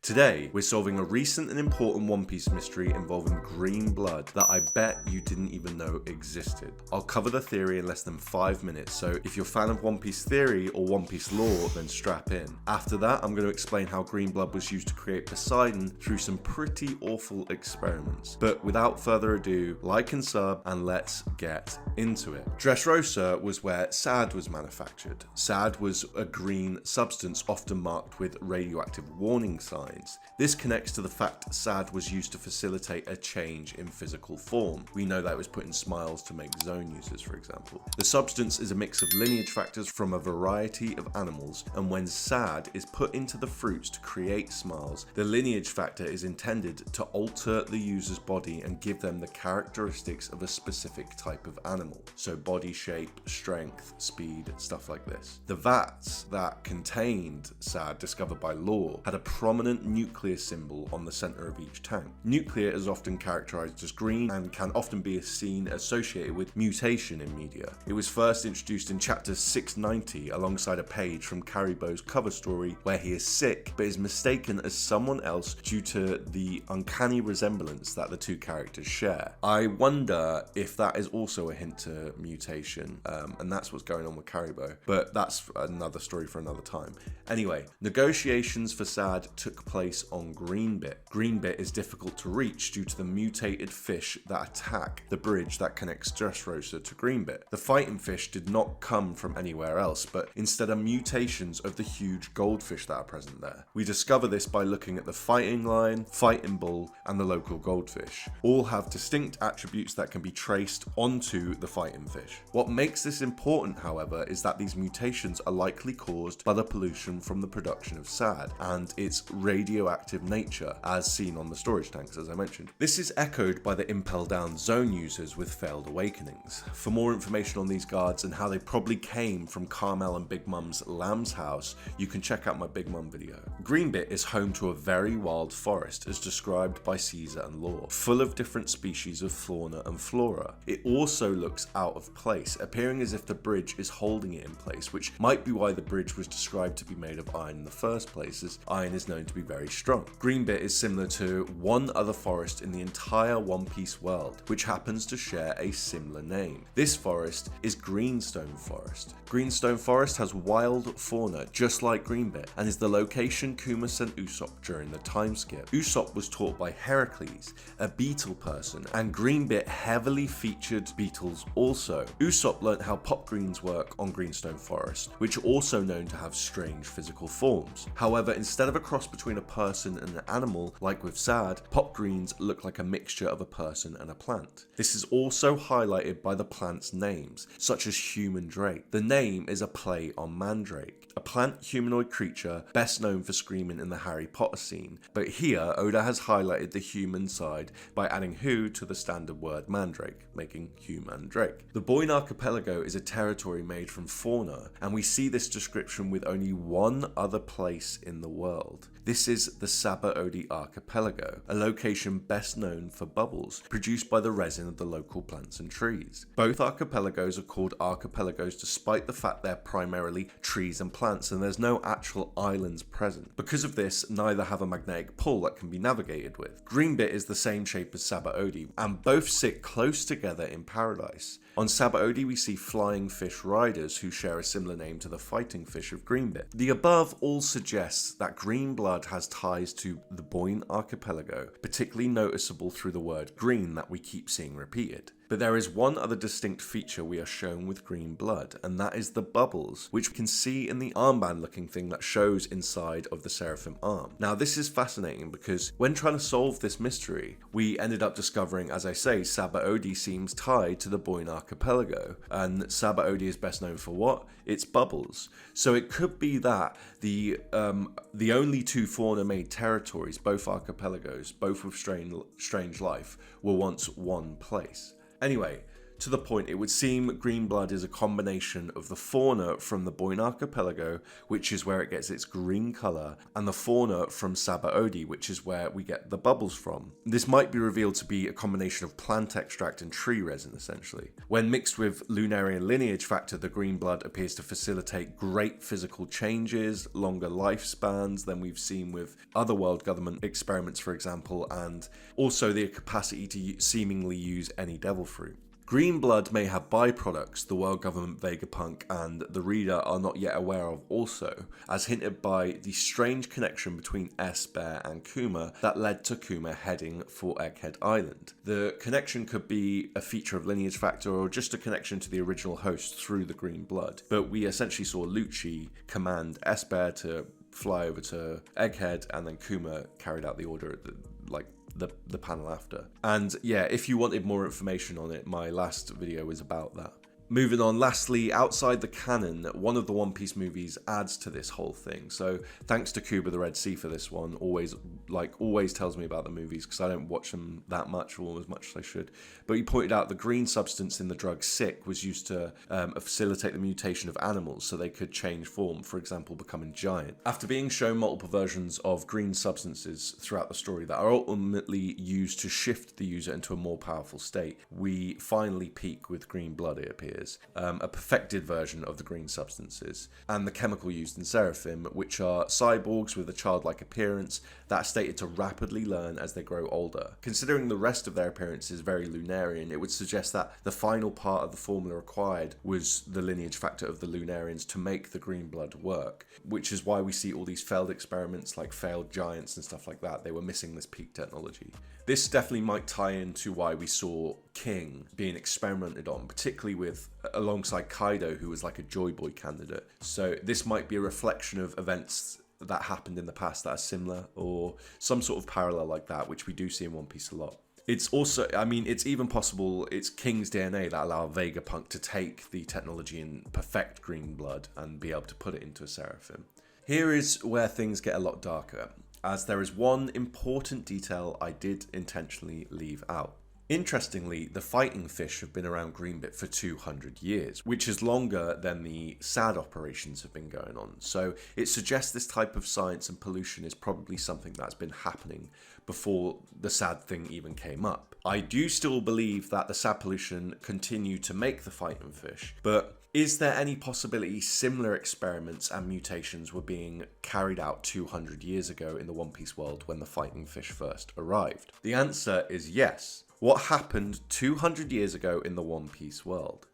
Today, we're solving a recent and important One Piece mystery involving green blood that I bet you didn't even know existed. I'll cover the theory in less than 5 minutes, so if you're a fan of One Piece theory or One Piece lore, then strap in. After that, I'm going to explain how green blood was used to create Poseidon through some pretty awful experiments. But without further ado, like and sub, and let's get into it. Dressrosa was where SAD was manufactured. SAD was a green substance often marked with radioactive warning signs. This connects to the fact SAD was used to facilitate a change in physical form. We know that it was put in smiles to make zone users, for example. The substance is a mix of lineage factors from a variety of animals, and when SAD is put into the fruits to create smiles, the lineage factor is intended to alter the user's body and give them the characteristics of a specific type of animal. So body shape, strength, speed, stuff like this. The vats that contained SAD, discovered by lore, had a prominent nuclear symbol on the center of each tank. Nuclear is often characterized as green and can often be seen associated with mutation in media. It was first introduced in chapter 690 alongside a page from Karibo's cover story where he is sick but is mistaken as someone else due to the uncanny resemblance that the two characters share. I wonder if that is also a hint to mutation, and that's what's going on with Karibo, but that's another story for another time. Anyway, negotiations for SAD took place on Greenbit. Greenbit is difficult to reach due to the mutated fish that attack the bridge that connects Dressrosa to Greenbit. The fighting fish did not come from anywhere else, but instead are mutations of the huge goldfish that are present there. We discover this by looking at the fighting lion, fighting bull, and the local goldfish. All have distinct attributes that can be traced onto the fighting fish. What makes this important, however, is that these mutations are likely caused by the pollution from the production of SAD and its radioactive nature, as seen on the storage tanks, as I mentioned. This is echoed by the impel down zone users with failed awakenings. For more information on these guards and how they probably came from Carmel and Big Mum's Lamb's house, you can check out my Big Mum video. Greenbit is home to a very wild forest, as described by Caesar and lore, full of different species of fauna and flora. It also looks out of place, appearing as if the bridge is holding it in place, which might be why the bridge was described to be made of iron in the first place, as iron is known to be very strong. Greenbit is similar to one other forest in the entire One Piece world, which happens to share a similar name. This forest is Greenstone Forest. Greenstone Forest has wild fauna just like Greenbit, and is the location Kuma sent Usopp during the time skip. Usopp was taught by Heracles, a beetle person, and Greenbit heavily featured beetles also. Usopp learnt how pop greens work on Greenstone Forest, which are also known to have strange physical forms. However, instead of a cross between a person and an animal, like with SAD, pop greens look like a mixture of a person and a plant. This is also highlighted by the plants' names, such as Human Drake. The name is a play on Mandrake, a plant humanoid creature best known for screaming in the Harry Potter scene, but here Oda has highlighted the human side by adding Hu to the standard word Mandrake, making Human Drake. The Boyne Archipelago is a territory made from fauna, and we see this description with only one other place in the world. This is the Sabaody Archipelago, a location best known for bubbles produced by the resin of the local plants and trees. Both archipelagos are called archipelagos despite the fact they're primarily trees and plants, and there's no actual islands present. Because of this, neither have a magnetic pull that can be navigated with. Greenbit is the same shape as Sabaody, and both sit close together in paradise. On Sabaody, we see flying fish riders who share a similar name to the fighting fish of Greenbit. The above all suggests that green blood has ties to the Boyne Archipelago, particularly noticeable through the word green that we keep seeing repeated. But there is one other distinct feature we are shown with green blood, and that is the bubbles, which we can see in the armband looking thing that shows inside of the Seraphim arm. Now this is fascinating because when trying to solve this mystery, we ended up discovering, as I say, Sabaody seems tied to the Boyne Archipelago, and Sabaody is best known for what? Its bubbles. So it could be that the only two fauna-made territories, both archipelagos, both with strange life, were once one place. Anyway, To the point, it would seem green blood is a combination of the fauna from the Boyne Archipelago, which is where it gets its green colour, and the fauna from Sabaody, which is where we get the bubbles from. This might be revealed to be a combination of plant extract and tree resin, essentially. When mixed with Lunarian lineage factor, the green blood appears to facilitate great physical changes, longer lifespans than we've seen with other world government experiments, for example, and also the capacity to seemingly use any devil fruit. Green blood may have byproducts the world government, Vegapunk, and the reader are not yet aware of also, as hinted by the strange connection between S-Bear and Kuma that led to Kuma heading for Egghead Island. The connection could be a feature of lineage factor or just a connection to the original host through the green blood, but we essentially saw Lucci command S-Bear to fly over to Egghead, and then Kuma carried out the order at the panel after. And yeah, if you wanted more information on it, my last video was about that. Moving on, lastly, outside the canon, one of the One Piece movies adds to this whole thing. So thanks to Kuba the Red Sea for this one. Always tells me about the movies because I don't watch them that much or as much as I should. But he pointed out the green substance in the drug Sick was used to facilitate the mutation of animals so they could change form, for example, becoming giant. After being shown multiple versions of green substances throughout the story that are ultimately used to shift the user into a more powerful state, we finally peak with green blood, it appears. A perfected version of the green substances, and the chemical used in Seraphim, which are cyborgs with a childlike appearance that are stated to rapidly learn as they grow older. Considering the rest of their appearance is very Lunarian, it would suggest that the final part of the formula required was the lineage factor of the Lunarians to make the green blood work, which is why we see all these failed experiments like failed giants and stuff like that. They were missing this peak technology. This definitely might tie into why we saw King being experimented on, particularly with alongside Kaido, who was like a Joy Boy candidate. So this might be a reflection of events that happened in the past that are similar, or some sort of parallel like that, which we do see in One Piece a lot. It's also, I mean, it's even possible it's King's DNA that allowed Vegapunk to take the technology and perfect green blood and be able to put it into a Seraphim. Here is where things get a lot darker, as there is one important detail I did intentionally leave out. Interestingly, the fighting fish have been around Greenbit for 200 years, which is longer than the SAD operations have been going on. So it suggests this type of science and pollution is probably something that's been happening before the SAD thing even came up. I do still believe that the SAD pollution continued to make the fighting fish, but is there any possibility similar experiments and mutations were being carried out 200 years ago in the One Piece world when the fighting fish first arrived? The answer is yes. What happened 200 years ago in the One Piece world?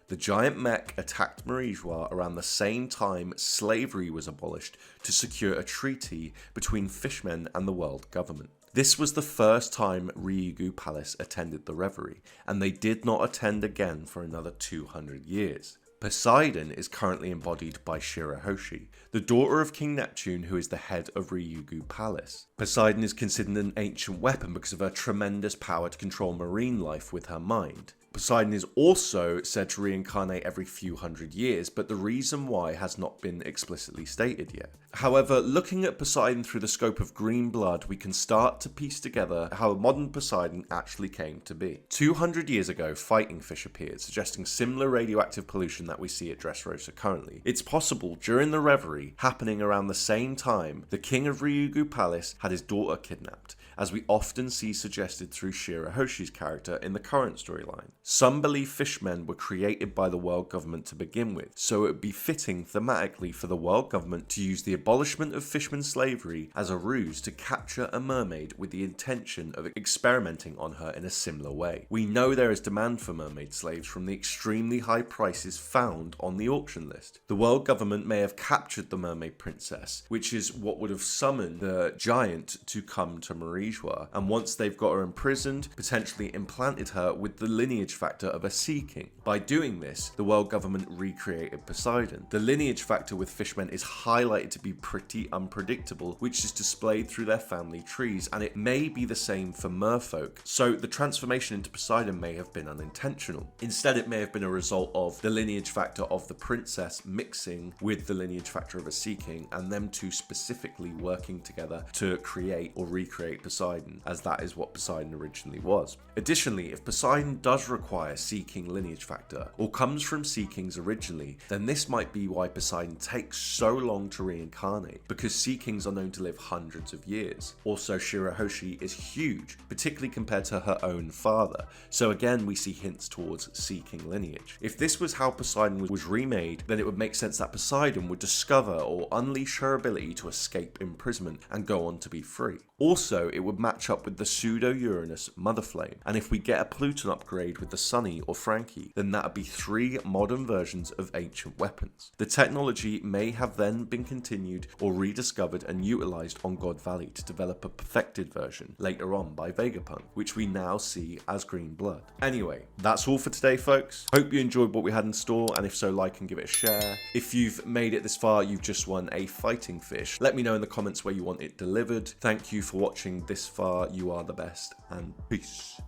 The giant mech attacked Marijois around the same time slavery was abolished to secure a treaty between fishmen and the world government. This was the first time Ryugu Palace attended the reverie, and they did not attend again for another 200 years. Poseidon is currently embodied by Shirahoshi, the daughter of King Neptune, who is the head of Ryugu Palace. Poseidon is considered an ancient weapon because of her tremendous power to control marine life with her mind. Poseidon is also said to reincarnate every few hundred years, but the reason why has not been explicitly stated yet. However, looking at Poseidon through the scope of green blood, we can start to piece together how modern Poseidon actually came to be. 200 years ago, fighting fish appeared, suggesting similar radioactive pollution that we see at Dressrosa currently. It's possible during the reverie, happening around the same time, the king of Ryugu Palace had his daughter kidnapped, as we often see suggested through Shirahoshi's character in the current storyline. Some believe fishmen were created by the world government to begin with, so it would be fitting thematically for the world government to use the abolishment of fishman slavery as a ruse to capture a mermaid with the intention of experimenting on her in a similar way. We know there is demand for mermaid slaves from the extremely high prices found on the auction list. The world government may have captured the mermaid princess, which is what would have summoned the giant to come to Marijois, and once they've got her imprisoned, potentially implanted her with the lineage factor of a sea king. By doing this, the world government recreated Poseidon. The lineage factor with fishmen is highlighted to be pretty unpredictable, which is displayed through their family trees, and it may be the same for merfolk. So the transformation into Poseidon may have been unintentional. Instead, it may have been a result of the lineage factor of the princess mixing with the lineage factor of a sea king, and them two specifically working together to create or recreate Poseidon, as that is what Poseidon originally was. Additionally, if Poseidon does require require Sea King lineage factor, or comes from Sea Kings originally, then this might be why Poseidon takes so long to reincarnate, because Sea Kings are known to live hundreds of years. Also, Shirahoshi is huge, particularly compared to her own father, so again we see hints towards Sea King lineage. If this was how Poseidon was remade, then it would make sense that Poseidon would discover or unleash her ability to escape imprisonment and go on to be free. Also, it would match up with the pseudo-Uranus Mother Flame, and if we get a Pluton upgrade with the Sunny or Frankie, then that would be 3 modern versions of ancient weapons. The technology may have then been continued or rediscovered and utilised on God Valley to develop a perfected version later on by Vegapunk, which we now see as Green Blood. Anyway, that's all for today, folks. Hope you enjoyed what we had in store, and if so, like and give it a share. If you've made it this far, you've just won a fighting fish. Let me know in the comments where you want it delivered. Thank you for watching this far. You are the best, and peace.